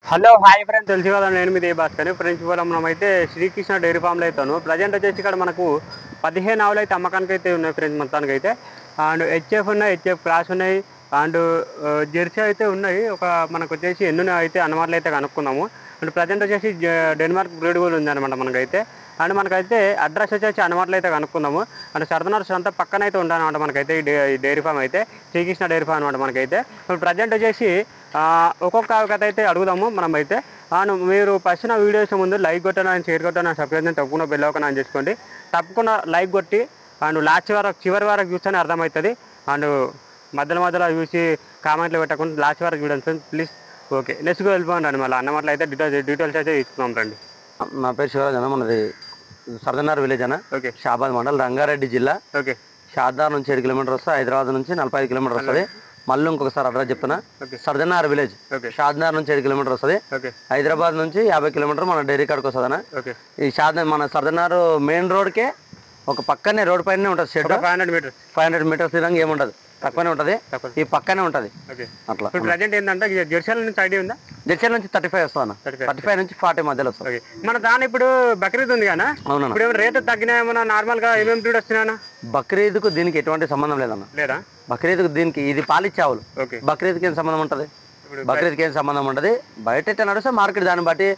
Hello hi friends, తెలుసు కదా నేను మీ భాస్కర్ ఫ్రెండ్స్. ఇవాళ మనమైతే శ్రీకృష్ణ డైరీ ఫామ్లో అవుతాను. ప్రజెంట్ వచ్చేసి ఇక్కడ మనకు 15 ఆవులు అయితే అమ్మకానికి అయితే ఉన్నాయి ఫ్రెండ్స్. మొత్తానికి అయితే అండ్ హెచ్ఎఫ్ ఉన్నాయి, హెచ్ఎఫ్ క్రాస్ ఉన్నాయి, అండ్ జెర్సీ అయితే ఉన్నాయి. మనకు వచ్చేసి ఎన్ని అయితే అన్నమాటలు అయితే కనుక్కున్నాము. అండ్ ప్రజెంట్ వచ్చేసి డెన్మార్క్ బ్రీడ్ కూడా ఉందన్నమాట మనకైతే. అండ్ మనకైతే అడ్రస్ వచ్చేసి అన్నమాటలు అయితే కనుక్కున్నాము. అండ్ సర్దనర్స్ అంతా పక్కన అయితే ఉండాలన్నమాట మనకైతే ఈ డైరీ ఫామ్ అయితే శ్రీకృష్ణ డైరీ ఫామ్ అనమాట మనకైతే. ఇప్పుడు ప్రజెంట్ వచ్చేసి ఒక్కొక్క కథ అయితే అడుగుదాము మనం అయితే. మీరు ఫస్ట్ నా వీడియోస్ ముందు లైక్ కొట్టాను, షేర్ కొట్టాను, సబ్స్క్రైబ్ తప్పకుండా బెల్ ఐకాన్ ఆన్ చేసుకోండి. తప్పకుండా లైక్ కొట్టి అండ్ లాస్ట్ చివరి వరకు చూస్తేనే అర్థమవుతుంది. అండ్ మధ్యలో చూసి కామెంట్లు పెట్టకుండా లాస్ట్ వరకు చూడండి ఫ్రెండ్స్ ప్లీజ్. ఓకే, నెక్స్ట్ వెళ్ళిపోండి అండి. మళ్ళీ అన్నమాటలు అయితే డీటెయిల్స్ అయితే తీసుకున్నాం రండి. నా పేరు శివరాజ్ అన్న, మనది సర్దనార్ విలేజ్ అన్న. ఓకే, షాబాద్ మండల్, రంగారెడ్డి జిల్లా. ఓకే, షాదార్ నుంచి 7 కిలోమీటర్ వస్తుంది, హైదరాబాద్ నుంచి 45 కిలోమీటర్ వస్తుంది. మళ్ళీ ఇంకొకసారి అడ్రస్ చెప్తున్నా. సర్దనార్ విలేజ్, షాద్నార్ నుంచి 7 కిలోమీటర్ వస్తుంది. హైదరాబాద్ నుంచి 50 కిలోమీటర్ మన డైరీ కాడికి వస్తుంది అన్న. ఈ మన సర్దనార్ మెయిన్ రోడ్కే ఒక పక్కనే రోడ్ పైన ఉంటుంది షెడ్. 500 మీటర్స్ తిరంగా ఏముండదు, తక్కువనే ఉంటుంది, ఈ పక్కనే ఉంటుంది. అట్లా ప్రజెంట్ ఏంటంటే జెర్సీల నుంచి ఐడియా ఉందా? జెర్సీల నుంచి 35 వస్తుంది అన్న, 35 నుంచి 40 మధ్యలో వస్తుంది. మన దాని ఇప్పుడు బక్రీద్ ఉంది కదా, ఇప్పుడు రేటు తగ్గినా ఏమన్నా నార్మల్ గా ఏమేమి బ్రీడ్ వస్తున్నాయన్నా? బక్రీద్కు దీనికి ఎటువంటి సంబంధం లేదన్న. లేదా బక్రీద్కు దీనికి ఇది పాలిచ్చావులు. బక్రీద్కి ఏం సంబంధం ఉంటుంది? బక్రీద్కి ఏం సంబంధం ఉంటుంది. బయట ఎట్లా నడుస్తే మార్కెట్ దాన్ని బట్టి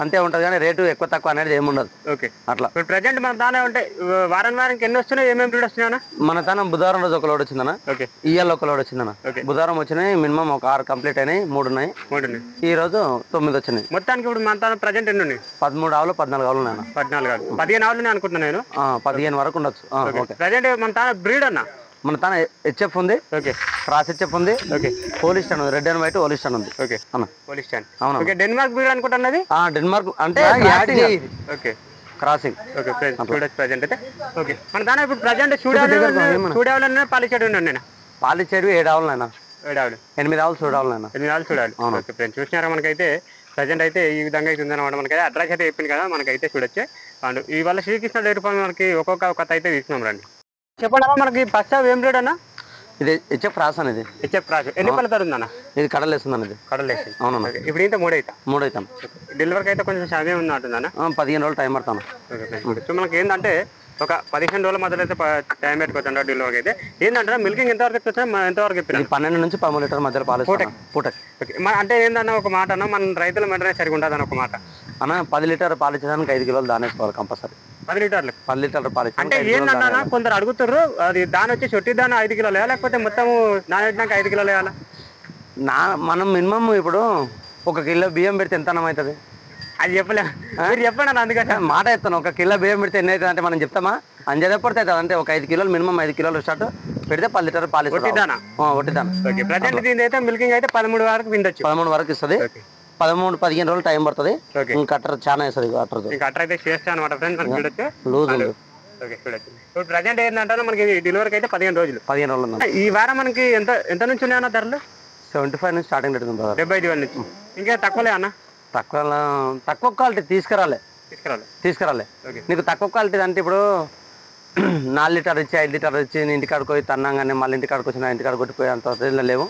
అంతే ఉంటుంది, కానీ రేటు ఎక్కువ తక్కువ అనేది ఏముండదు. ఓకే, అట్లా ప్రజెంట్ మన దానే ఉంటాయి. వారానికి ఎన్ని వస్తున్నాయి, ఏమేమి బ్రీడ్ వస్తున్నాయన్నా? మన తన బుధవారం రోజు ఒక లోడ్ వచ్చిందన్న, ఇయ్యాల ఒక లోడ్ వచ్చిందన్న. బుధవారం వచ్చినాయి మినిమం ఒక 6 కంప్లీట్ అయినాయి, 3 ఉన్నాయి. ఈ రోజు 9 వచ్చినాయి. మొత్తానికి ఇప్పుడు మన తన ప్రజెంట్ ఎన్ని ఉన్నాయి? 13 ఆవులు 14 ఆవులు ఉన్నాయి. 14 ఆవులు 15 ఆవులు అనుకుంటున్నా నేను. 15 వరకు ఉండొచ్చు. ప్రజెంట్ మన తన బ్రీడ్ అన్న మన తన హెచ్ఎఫ్ ఉంది, క్రాస్ హెచ్ఎఫ్ ఉంది, హోలిస్టన్ ఉంది, రెడ్ అండ్ వైట్ హోలిస్టన్ ఉంది. అవును, డెన్మార్క్ బ్రీడ్ అనుకుంటున్నది. డెన్మార్క్ అంటే క్రాసింగ్. ప్రజెంట్ అయితే ఓకే. మన దాని ఇప్పుడు ప్రజెంట్ చూడాలని పాలిచేడు ఉన్నాను నేను. పాలిచేడు 7 ఆవులు అయినా, 7 ఆవులు 8 ఆవులు చూడాలి అయినా, 8 ఆవులు చూడాలి. చూసినారా మనకైతే ప్రజెంట్ అయితే ఈ విధంగా అయితే ఉందన్నమాట. మనకైతే అడ్రస్ అయితే చెప్పింది కదా, మనకైతే చూడొచ్చు. అండ్ ఇవాళ శ్రీకృష్ణ డైరీ ఫామ్ మనకి ఒక్కొక్క కథ అయితే తీసుకున్నాం రండి. చెప్పండి అమ్మా, మనకి ఫస్ట్ ఏం రేట్ అన్న? ఇది హెచ్ఎఫ్ క్రాస్ అనేది. హెచ్ఎఫ్ క్రాస్ ఎన్ని పళ్ళ తరు ఉందన్న? ఇది కడలేస్తుంది అన్నది. కడలేసి అవునన్నా. ఇప్పుడు ఇంత 3 అవుతాం. డెలివరీకి అయితే కొంచెం సమయం ఉన్నట్టుందన్న. 15 రోజులు టైం పడతాను. సో మనకి ఏంటంటే ఒక 15 రోజుల మధ్యలో అయితే టైం పెట్టుకోవచ్చు డెలివరీకి అయితే. ఏంటంటే మిల్కింగ్ ఎంతవరకు ఇప్పిస్తా, ఎంతవరకు ఇప్పి 12 నుంచి 13 లీటర్ మధ్యలో పాలు పూటకి. అంటే ఏంటన్నా ఒక మాట అన్న, మన రైతుల మెడనే సరిగా ఉంటుంది అన్న ఒక మాట అన్న. 10 లీటర్ పాలు ఇచ్చేదానికి 5 కిలోలు దానేసుకోవాలి కంపల్సరీ. 10 లీటర్లు 10 లీటర్ల పాలు అంటే ఏంటన్నా కొందరు అడుగుతారు, అది దాని వచ్చి చొట్టి దాని 5 కిలోలు వేయాలి, లేకపోతే మొత్తం నానబెట్టినాక 5 కిలోలు వేయాలా? మనం మినిమం ఇప్పుడు 1 కిలో బియ్యం పెడితే ఎంత అన్నం అవుతుంది అది చెప్పలేదు, మీరు చెప్పండి అన్న. అందుకని మాట చెప్తాను. 1 కిలో బియ్యం పెడితే ఎన్ని అవుతుంది అంటే మనం చెప్తామా? అంజదే పడితే అవుతుంది అంటే. ఒక 5 కిలోలు మినిమం 5 కిలోలు స్టార్ట్ పెడితే 10 లీటర్ పాలు ఒట్టిదానా. ప్రజెంట్ దీని అయితే మిల్కింగ్ అయితే 13 వరకు విండొచ్చు. 13 వరకు ఇస్తుంది. 13-15 రోజులు టైం పడుతుంది. కట్టర్ చాలా వేస్తుంది. కట్టర్ అయితే చేస్తా అనమాట ఫ్రెండ్స్, మనకి చూడొచ్చు. లూజ్ ఉంది. ఇప్పుడు ప్రజెంట్ ఏంటంటే మనకి డెలివరీకి అయితే 15 రోజులు. ఈ వారం మనకి ఎంత నుంచి ఉన్నాయన్న ధరలు? 75 నుంచి స్టార్టింగ్ రేట్ ఉంది. 75 నుంచి. ఇంకా తక్కువలే అన్న? తక్కువ క్వాలిటీ తీసుకురాలే. నీకు తక్కువ క్వాలిటీ అంటే ఇప్పుడు 4 లీటర్ ఇచ్చి 5 లీటర్ ఇచ్చి ఇంటికాడికి పోయి తన్నాగానే మళ్ళీ ఇంటికాడికి వచ్చి ఇంటికాడికి కొట్టిపోయి అంత లేవు.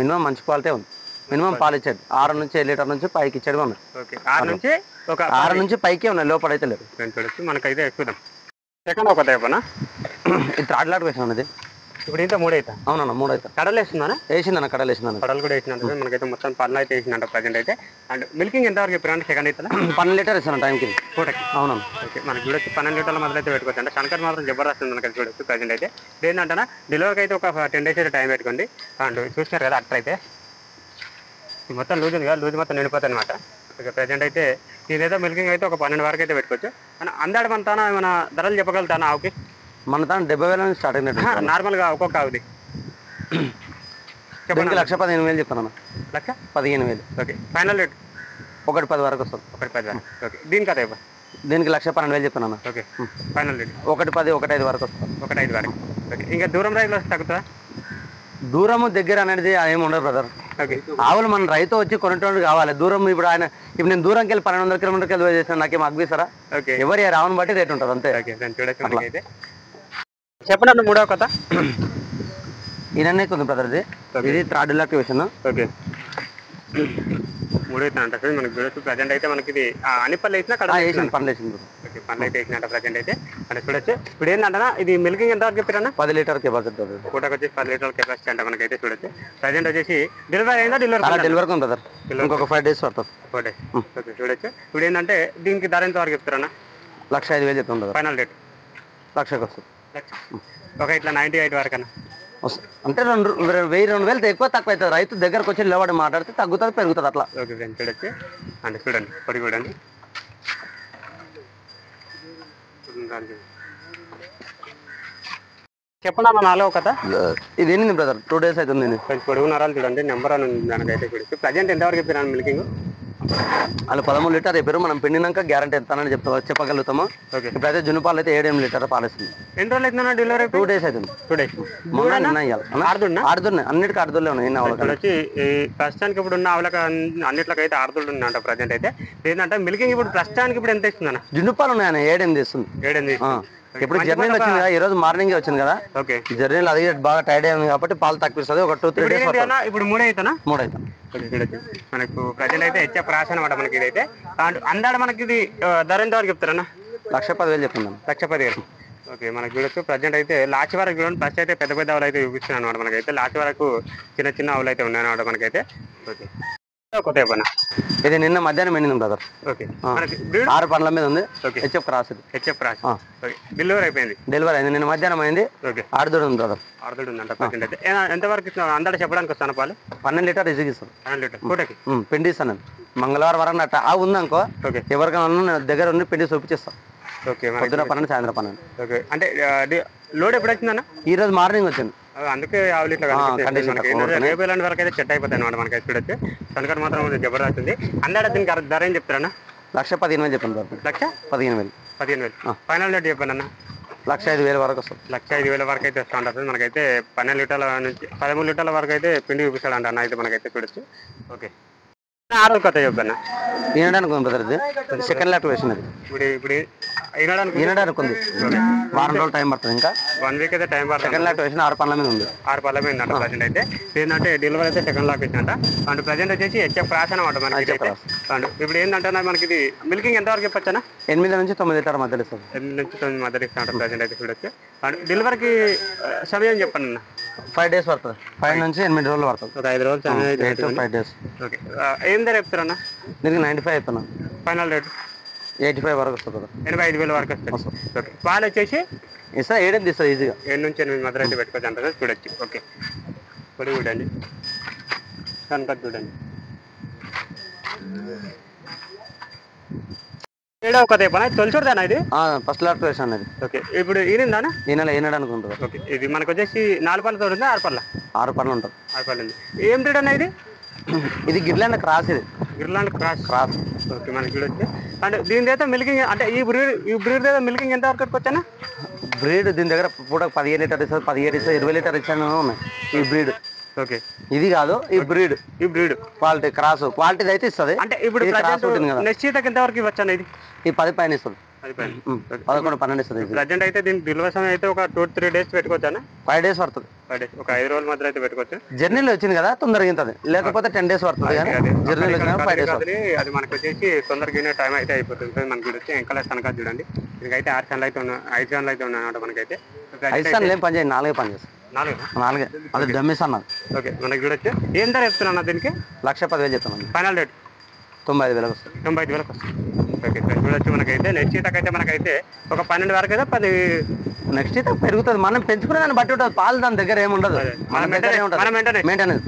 మినిమం మంచి క్వాలిటీ ఉంది. మినిమం పాలు ఇచ్చేది 6 నుంచి 7 లీటర్ నుంచి పైకి ఇచ్చేది ఉన్నాయి. 6 నుంచి పైకే ఉన్నాయి, లోపలైతే లేదు. మనకైతే ఎక్కువ సెకండ్ ఒక టైపునా? ఇది థర్డ్ లాట్ వేసాను. ఇది ఇప్పుడు ఇంత 3 అవుతా. అవునన్నా, 3 అవుతా. కడలు వేసిందన్నా? వేసిందన్న, కడలు వేసిందన్న. కడలు కూడా వేసినట్టు మనకైతే మొత్తం పళ్ళు అయితే వేసిందంట ప్రజెంట్ అయితే. అండ్ మిల్కింగ్ ఎంతవరకు చెప్పారంటే సెకండ్ అయితే 12 లీటర్ ఇస్తాను టైంకి పూటకి. అవునన్నా. ఓకే, మనకి చూడొచ్చు 12 లీటర్ల మొదలు అయితే పెట్టుకోవచ్చు. అంటే శంకర్ మాత్రం జబర్దస్త్ ఉంది మనకి చూడొచ్చు ప్రజెంట్ అయితే. ఏంటంటే డెలివరీకి అయితే ఒక 10 డేస్ అయితే టైం పెట్టుకోండి. అండ్ చూసినారు కదా అట్లా అయితే మొత్తం లూజ్ ఉంది కదా, లూజ్ మొత్తం నిండిపోతుంది అనమాట. ఓకే, ప్రజెంట్ అయితే ఇదేదో మిల్కింగ్ అయితే ఒక 12 వరకు అయితే పెట్టుకోవచ్చు. అండ్ అందాడు మన తాన ఏమైనా ధరలు చెప్పగలుగుతానా ఆవుకి? మన తాను 70,000 నుంచి స్టార్ట్ అయినట్టు నార్మల్గా ఒక్కొక్క ఆవుది. 1,15,000 చెప్తాను. 1,15,000. ఓకే, ఫైనల్ రేట్ 1,10 వరకు వస్తుంది. 1,10 వరకు. ఓకే, దీనికి అదే దీనికి 1,12,000 చెప్తాను. ఓకే, ఫైనల్ రేట్ 1,10, 1,5 వరకు వస్తుంది. 1,5 వరకు. ఓకే, ఇంకా దూరం రైతులు వస్తే తగ్గుతుందా? దూరము దగ్గర అనేది ఏమి ఉండదు బ్రదర్. ఆవులు మన రైతు వచ్చి కొనేటోడు కావాలి. దూరం ఇప్పుడు నేను దూరంకి వెళ్ళి 1200 కిలోమీటర్కి వెళ్ళి చేసిన నాకేం అగ్గిస్తారా? ఎవరి రావని బట్టి రేట్ ఉంటుంది అంతే. చెప్పండి 3వ కథ. ఈయననే కొంచెం బ్రదర్. ఇది థర్డ్ లాట్ వేసాను. ఓకే, 3 అవుతుందంట ఫ్రెండ్స్ మనకి చూడొచ్చు. ప్రజెంట్ అయితే మనకి ఇది అన్ని పళ్ళు వేసినా కడ వేసింది పనులు వేసింది. ఓకే, పనులు అయితే వేసినట్ట ప్రజెంట్ అయితే మనకి చూడొచ్చు. ఇప్పుడు ఏంటంటే ఇది మిల్కింగ్ ఎంత వరకు చెప్పారన్నా? 10 లీటర్ కెపాసిటీ. పూటకు వచ్చేసి 10 లీటర్ల కెపాసిటీ అంట మనకైతే చూడొచ్చు. ప్రజెంట్ వచ్చేసి డెలివరీ అయిందా? డెలివరీ ఉంది బ్రదర్, ఇంకొక 5 days పడుతుంది. 4 days. ఓకే చూడొచ్చు. ఇప్పుడు ఏంటంటే దీనికి ధర ఎంత వరకు చెప్తారన్నా? 1,05,000 చెప్తుంది బ్రదర్. ఫైనల్ రేట్ 1,00,000 వస్తుంది. ఒక ఇట్లా 98 వరకన్నా వస్తుంది. అంటే 1,000-2,000 ఎక్కువ తక్కువ అవుతుంది. రైతు దగ్గరకు వచ్చి నిలబడి మాట్లాడితే తగ్గుతుంది పెరుగుతుంది అట్లా. ఓకే ఫ్రెండ్స్ చూడొచ్చు. అంటే చూడండి పొడి చూడండి. చెప్పండి అన్న 4వ కథ. ఇది ఏంది బ్రదర్ 2 days అవుతుంది. పొడుగు నరాలు చూడండి, నెంబర్ అని ఉంది దానికైతే చూడొచ్చు. ప్రజెంట్ ఎంతవరకు చెప్పారు మిల్కింగ్? వాళ్ళు 13 లీటర్ చెప్పారు. మనం పిండినాక గ్యారంటీ ఎంతానని చెప్పగలుగుతాము. ఓకే, ఇప్పుడైతే జున్ను పాలు అయితే 7-8 లీటర్ పాలిస్తుంది. ఎన్ని రోజులు అవుతుందన్నా డెలివరీ? 2 days అవుతుంది. 2 days. ఆడుతున్నాయి అన్నిటికీ ఆడుదలే ఉన్నాయి. వచ్చి ప్రస్తుతానికి ఇప్పుడు ఉన్న ఆవులకు అన్నిట్లకైతే ఆడుతులు ఉందంట ప్రజెంట్ అయితే. ఏంటంటే మిల్కింగ్ ఇప్పుడు ప్రస్తుతానికి ఇప్పుడు ఎంత ఇస్తుందన్న? జున్ను పాలు ఉన్నాయన్న 7-8 ఇస్తుంది. 7 ఇప్పుడు జర్నీలు వచ్చింది కదా, ఈ రోజు మార్నింగ్ వచ్చింది కదా. ఓకే, జర్నీలు అది బాగా టైర్డ్ అయింది కాబట్టి పాలు తక్కువ ఇస్తుంది. ఒక 2-3 days ఇప్పుడు 3 అవుతానా? 3 అవుతాం. మనకు ప్రజెంట్ అయితే హెచ్ఎఫ్ రాసి అనమాట మనకి ఇదైతే. అందాడ మనకి ఇది ధర ఎంత వరకు చెప్తారన్నా? 1,10,000 చెప్తున్నాను. 1,10,000. ఓకే, మనకు చూడొచ్చు. ప్రజెంట్ అయితే లాస్ట్ వరకు చూడండి. ఫస్ట్ అయితే పెద్ద పెద్ద ఆవులు అయితే చూపిస్తున్నాను అనమాట మనకైతే. లాస్ట్ వరకు చిన్న చిన్న ఆవులు అయితే ఉన్నాయి అనమాట మనకైతే. ఓకే, కొత్త పన్న ఇది నిన్న మధ్యాహ్నం ఎండింది బ్రదర్. ఓకే, 6 పండ్ల మీద ఉంది. ఓకే, హెచ్ఎఫ్ రాసి డెలివరీ అయిపోయింది. డెలివరీ అయింది నిన్న మధ్యాహ్నం అయింది. ఓకే, ఆడుదూడు ఉంది బ్రదర్. ఆడుదూడు ఉందంట ప్రజెంట్ అయితే. ఎంతవరకు ఇస్తున్నా అందాడ చెప్పడానికి వస్తాను పాలు? 12 లీటర్ ఈజీగా ఇస్తాను. 12 లీటర్ పూటకి పిండి ఇస్తాను. మంగళవారం వరకు అట్ట ఉందనుకో, ఓకే, ఎవరికైనా దగ్గర ఉండి పిండి చూపించేస్తాం. ఓకే, పొద్దున 12 సాయంత్రం 12. ఓకే, అంటే లోడ్ ఎప్పుడు వచ్చిందన్న? ఈ రోజు మార్నింగ్ వచ్చింది. అందుకే ఆవులు ఇట్లా రేపు ఎలాంటి వరకు అయితే సెట్ అయిపోతాయి అనమాట మనకి చూడొచ్చు. కనుక మాత్రం జబర్దస్త్ ఉంది. అందాడ దీనికి ధర ఏం చెప్తారన్నా? 1,15,000 చెప్పండి బ్రదర్. 1,15,000 ఫైనల్ రేట్ చెప్పండి అన్న. 1,05,000 వరకు వస్తుంది. 1,05,000 వరకు అయితే వస్తూ ఉంటుంది మనకైతే. 12 లీటర్ల నుంచి 13 లీటర్ల వరకు అయితే పిండి చూపిస్తాడు అంట అన్న అయితే మనకైతే చూడొచ్చు. ఓకే, 6 కొత్త చెప్పన్నా. ఈనడానికి ఉంది బ్రదర్. ఇది సెకండ్ లాట్ వేసిన. ఇప్పుడు ఈనడానికి ఉంది. వారం రోజులు టైం పడుతుంది. ఇంకా 1 వీక్ అయితే టైం పడుతుంది. సెకండ్ లాట్ వేసిన 6 పండ్ల మీద ఉంది. 6 పళ్ళ మీద ఉందంట ప్రజెంట్ అయితే. ఏంటంటే డెలివరీ అయితే సెకండ్ లాక్ ఇచ్చినట్ట. అండ్ ప్రజెంట్ వచ్చేసి హెచ్ఎఫ్ రాసి అనమాట మనకి. అండ్ ఇప్పుడు ఏంటంటే మనకి ఇది మిల్కింగ్ ఎంతవరకు చెప్పొచ్చా? 8 నుంచి 9 లీటర్ మధ్యలో ఇస్తుంది. 8 నుంచి 9 మధ్యలో ఇస్తామంట ప్రజెంట్ అయితే చూడొచ్చు. అండ్ డెలివరీకి సమయం చెప్పండి అన్న. 5 days పడుతుంది. 5 నుంచి 8 రోజులు పడుతుంది. ఒక 5 రోజులు సమయం అయితే 5 days. ఓకే, ఏం ధర చెప్తారన్నా? దీనికి 95 చెప్తున్నాను. ఫైనల్ రేట్ 85 వరకు వస్తుంది. 85,000 వరకు వస్తుంది. ఓకే, పాలు వచ్చేసి ఇస్తా 7 తీస్తుంది ఈజీగా. 7 నుంచి 8 మధ్యలో అయితే పెట్టుకోవచ్చు అంటారు చూడొచ్చు. ఓకే, పొడి చూడండి, కనుక చూడండి. 7వ కొత్త పని తొలిచూడదానా ఇది? ఫస్ట్ లాట్ వేసాను అనేది. ఓకే, ఇప్పుడు ఈనిందానా? ఈనడానికి ఉంటుంది. ఓకే, ఇది మనకు వచ్చేసి 4 పళ్ళతో ఉందా? 6 పళ్ళ? 6 పళ్ళు ఉంటుంది. 6 పళ్ళు ఉంది. ఏం బ్రీడ్ అన్న ఇది? ఇది గిర్లాండ్ క్రాస్. ఇది గిర్లాండ్ క్రాస్. ఓకే, మనకి చూడొచ్చు. అంటే దీని అయితే మిల్కింగ్ అంటే ఈ బ్రీడ్ అయితే మిల్కింగ్ ఎంత వరకు వచ్చానా? బ్రీడ్ దీని దగ్గర పూట 15 లీటర్ ఇస్తుంది, 17 ఇస్తుంది, 20 లీటర్ ఇచ్చాను ఉన్నాయి ఈ బ్రీడ్. ఓకే, ఇది కాదు ఈ బ్రీడ్ క్వాలిటీ క్రాస్ క్వాలిటీ అయితే ఇస్తుంది. అంటే ఇప్పుడు నెక్స్ట్ ఈతకి ఎంత వరకు ఇవ్వచ్చు? ఇది ఈ 10 పైన ఇస్తుంది. 11, 12 ఇస్తుంది. ప్రజెంట్ అయితే దీనికి డెలివరీ సమయం అయితే ఒక 2-3 days పెట్టుకోవచ్చా? 5 days పడుతుంది. 5 days, ఒక 5 రోజుల మధ్య అయితే పెట్టుకోవచ్చు. జర్నీలో వచ్చింది కదా తొందరగా ఇంతది, లేకపోతే 10 days పడుతుంది. జర్నీలో వచ్చిన 5 days. అది మనకు వచ్చేసి తొందరగా టైం అయితే అయిపోతుంది. మనకి వచ్చి ఇంకా కనుక చూడండి. దీనికైతే 6 ఛానల్ అయితే ఉన్నాయి, 5 ఛానల్ అయితే ఉన్నాయి అన్నమాట మనకైతే. 5 ఛానల్ ఏం పని చేయండి, 4 పని చేస్తాం. 4 అది డమ్మీస్ అన్నది. ఓకే, మనకి చూడొచ్చు. ఏం ధర చెప్తున్నా దీనికి? 1,10,000 చెప్తాను. ఫైనల్ రేట్ 95,000 వస్తుంది. 95,000 వస్తుంది. ఓకే సార్, చూడొచ్చు. మనకైతే నెక్స్ట్ ఈతకైతే మనకైతే ఒక 12 వరకు అయితే 10 నెక్స్ట్ ఈత పెరుగుతుంది. మనం పెంచుకునే దాన్ని బట్టి ఉంటుంది. పాలు దాని దగ్గర ఏముండదు, మన దగ్గర మెయింటెనెన్స్.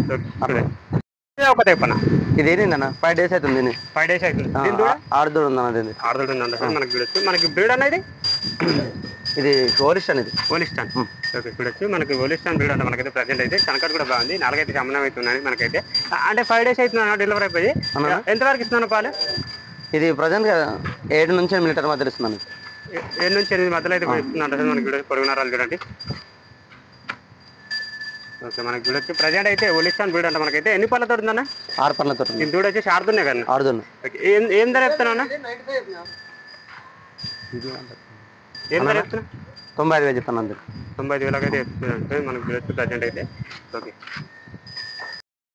ఒక తెప్పనా ఇది ఏంటన్నా 5 days అవుతుంది. 5 days అవుతుంది. ఆరుదూడు ఉందన్నది. ఆరుదూడు ఉందంట మనకి చూడొచ్చు. మనకి బ్రీడ్ అనేది ఇది ఓలిస్టాన్. ఇది ఓలిస్టాన్. ఓకే, చూడొచ్చు. మనకి ఓలిస్టాన్ బ్రీడ్ అంటే మనకైతే ప్రజెంట్ అయితే కనకట్ కూడా బాగుంది. 4 అయితే సంబంధం అవుతున్నాయి మనకైతే. అంటే 5 days అవుతున్నాను డెలివరీ అయిపోయి. ఎంతవరకు ఇస్తున్నాను పాలు? ఇది ప్రజెంట్ 7 నుంచి 8 లీటర్ మధ్యలో ఇస్తున్నాను. 7 నుంచి 8 మధ్యలో అయితే ఇస్తున్నాను మనకి చూడొచ్చు. పొరుగునరాలు చూడండి. ఓకే, మనకి చూడొచ్చు. ప్రజెంట్ అయితే ఓలిస్టాన్ బ్రీడ్ అంటే మనకైతే ఎన్ని పళ్ళతో ఉందన్న? 6 పళ్ళతో. దీని దూడ వచ్చేసి ఆడుతున్నాయి కదా? ఆడుతున్నాయి. ఓకే, ఏం ధర చెప్తున్నా? ఏం ధర చెప్తున్నా? 95,000 చెప్తాను. అందుకు 95,000 అయితే చెప్తున్నాను మనకి చూడొచ్చు ప్రజెంట్ అయితే. ఓకే.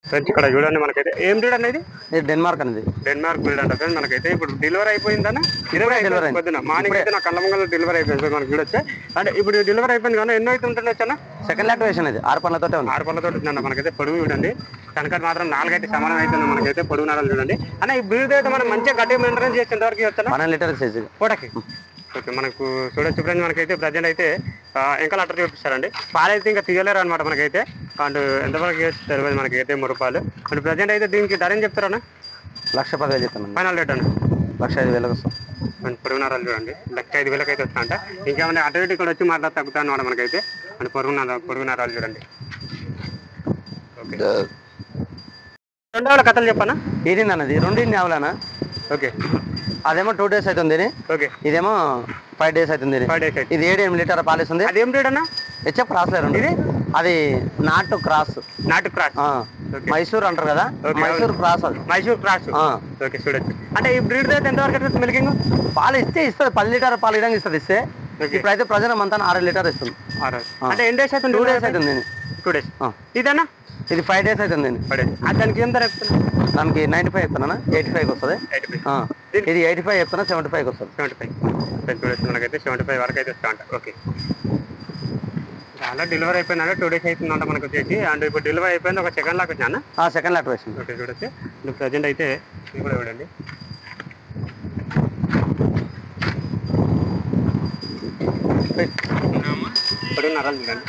ఫ్రెండ్స్ ఇక్కడ చూడండి మనకైతే ఏం బ్రీడ్ అనేది ఇది డెన్మార్క్ అనేది. డెన్మార్క్ బ్రీడ్ అంట ఫ్రెండ్స్. మనకైతే ఇప్పుడు డెలివరీ అయిపోయిందన్న 20 డెలివరీ పొద్దున మార్నింగ్ అయితే నా కళ్ళ ముంగల డెలివరీ అయిపోయింది మనకి చూడొచ్చు. అంటే ఇప్పుడు డెలివరీ అయిపోయింది కానీ ఎన్నో అయితే ఉంటుండొచ్చు అన్న. సెకండ్ లాక్టేషన్ ఇది 6 పళ్ళతోటే ఉంది. 6 పళ్ళతో ఉందన్న. మనకైతే పొడుగు చూడండి కనుక మాత్రం 4 అయితే సమానం అవుతుంది. మనకైతే పొడుగు నరాలు చూడండి అన్న. ఈ బ్రీడ్ అయితే మనం మంచిగా గట్టి మెయింటెనెన్స్ చేసి ఎంతవరకు వచ్చా 1 లీటర్ సైజు పూటకి. ఓకే మనకు చూడొచ్చు ఫ్రెండ్స్. మనకైతే ప్రజెంట్ అయితే ఇంకా అట్టర్ చూపిస్తారండి. పాలైతే ఇంకా తీయలేరు అనమాట మనకైతే. అండ్ ఎంతవరకు తెలియదు మనకైతే రూపాయలు. అండ్ ప్రజెంట్ అయితే దీనికి ధర ఏం చెప్తారన్నా? 1,10,000 చెప్తాను. ఫైనల్ రేట్ అన్న 1,05,000 వస్తాం. పొరుగు నరాలు చూడండి 1,05,000 అయితే వస్తా అంట. ఇంకేమైనా అటు ఇటు ఇక్కడ వచ్చి మాట్లాడి తగ్గుతా అనమాట మనకైతే. అండ్ పొరుగు నరాలు చూడండి. ఓకే రెండో కథలు చెప్పనా? ఈడింది అన్నది 2 ఆవులనా. ఓకే అదేమో 2 days అవుతుంది. ఓకే ఇదేమో 5 days అవుతుంది. 5 days అయితే ఇది 7 లీటర్ పాలిస్తుంది. అదేం రేట్ అన్న? హెచ్ఎఫ్ క్రాస్ లేదు. ఇది అది నాటు క్రాస్. మైసూర్ అంటారు కదా, మైసూర్ క్రాస్. అది మైసూర్ క్రాస్. ఓకే చూడొచ్చు. అంటే ఈ బ్రీడ్ అయితే ఎంతవరకు మిల్కింగ్? పాలు ఇస్తుంది 10 లీటర్ పాలు ఇవ్వడానికి ఇస్తుంది. ఇస్తే ఇప్పుడైతే ప్రజెంట్ అంతా 6 లీటర్ ఇస్తుంది. అంటే ఎన్ని డేస్ అవుతుంది? 2 days అవుతుంది. 2 days. ఇదేనా? ఇది 5 days అవుతుంది. దానికి ఏం ధర చెప్తున్నా? దానికి 95 చెప్తానా, 85కి వస్తుంది. ఇది 85 చెప్తానా, 75కి వస్తుంది. 75 మనకైతే 75 వరకు అయితే వస్తా అంట. ఓకే చాలా డెలివరీ అయిపోయిందంటే 2 days అవుతుందంట మనకు వచ్చేసి. అండ్ ఇప్పుడు డెలివరీ అయిపోయింది. ఒక సెకండ్ లాక్ వచ్చాను. సెకండ్ లాక్ వేసింది. ఓకే చూడొచ్చు. ఇప్పుడు ప్రజెంట్ అయితే ఇది కూడా చూడండి. ఇప్పుడు నరాలు చూడండి.